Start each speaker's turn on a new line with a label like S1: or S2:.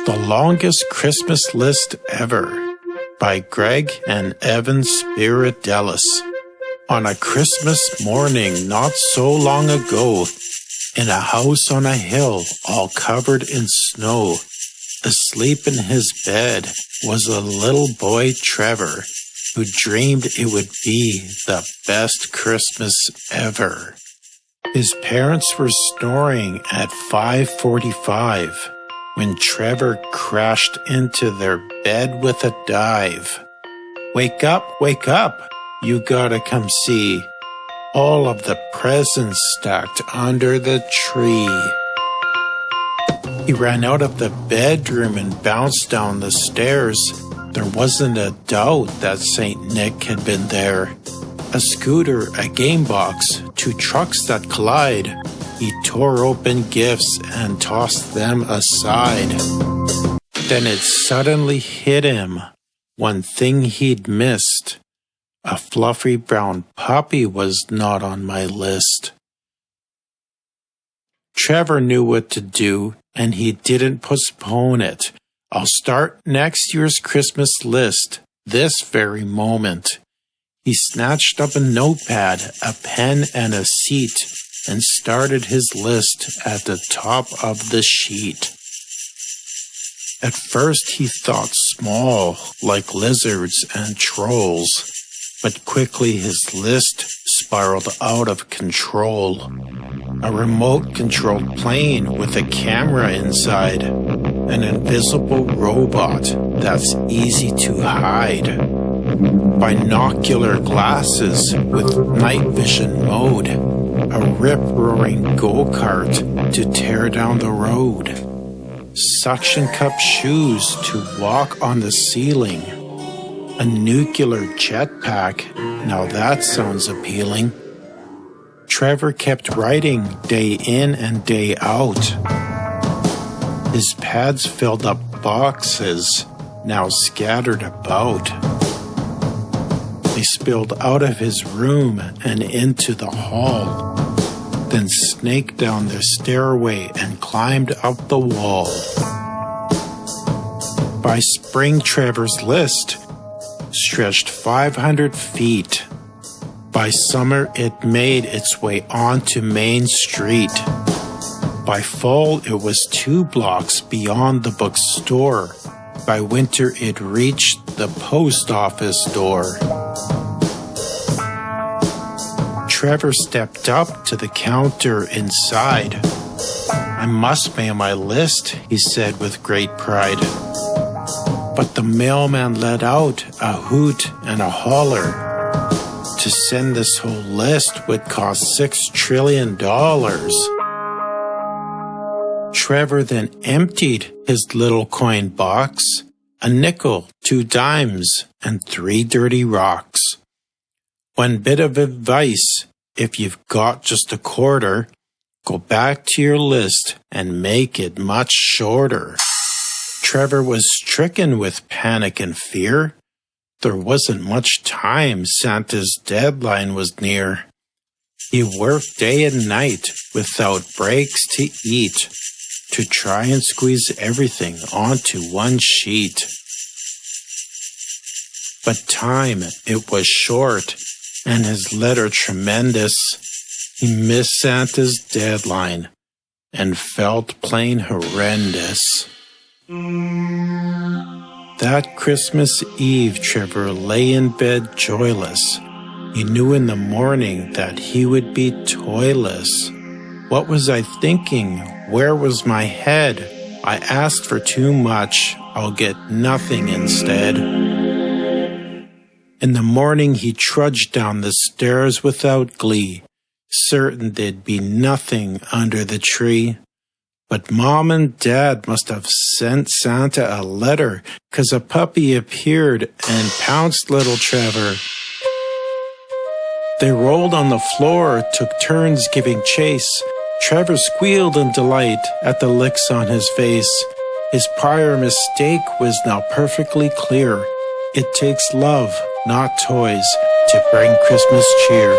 S1: The Longest Christmas List Ever by Gregg and Evan Spiridellis. On a Christmas morning not so long ago, in a house on a hill all covered in snow, asleep in his bed was a little boy Trevor, who dreamed it would be the best Christmas ever. His parents were snoring at 5:45 when Trevor crashed into their bed with a dive. Wake up, you gotta come see all of the presents stacked under the tree. He ran out of the bedroom and bounced down the stairs. There wasn't a doubt that St. Nick had been there. A scooter, a game box, two trucks that collide. He tore open gifts and tossed them aside. Then it suddenly hit him, one thing he'd missed. A fluffy brown puppy was not on my list. Trevor knew what to do, and he didn't postpone it. I'll start next year's Christmas list this very moment. He snatched up a notepad, a pen, and a seat, and started his list at the top of the sheet. At first he thought small, like lizards and trolls, but quickly his list spiraled out of control. A remote-controlled plane with a camera inside, an invisible robot that's easy to hide, binocular glasses with night vision mode, a rip-roaring go-kart to tear down the road, suction cup shoes to walk on the ceiling, a nuclear jetpack, now that sounds appealing. Trevor kept writing day in and day out. His pads filled up boxes, now scattered about. They spilled out of his room and into the hall, then snaked down the stairway and climbed up the wall. By spring, Trevor's list stretched 500 feet. By summer, it made its way onto Main Street. By fall, it was 2 blocks beyond the bookstore. By winter, it reached the post office door. Trevor stepped up to the counter inside. I must mail my list, he said with great pride. But the mailman let out a hoot and a holler. To send this whole list would cost $6 trillion. Trevor then emptied his little coin box, a nickel, 2 dimes, and 3 dirty rocks. One bit of advice, if you've got just a quarter, go back to your list and make it much shorter. Trevor was stricken with panic and fear. There wasn't much time, Santa's deadline was near. He worked day and night without breaks to eat, to try and squeeze everything onto one sheet. But time, it was short, and his letter tremendous. He missed Santa's deadline and felt plain horrendous. That Christmas Eve, Trevor lay in bed joyless. He knew in the morning that he would be toyless. What was I thinking? Where was my head? I asked for too much. I'll get nothing instead. In the morning he trudged down the stairs without glee, certain there'd be nothing under the tree. But Mom and Dad must have sent Santa a letter, 'cause a puppy appeared and pounced little Trevor. They rolled on the floor, took turns giving chase. Trevor squealed in delight at the licks on his face. His prior mistake was now perfectly clear. It takes love, not toys, to bring Christmas cheer.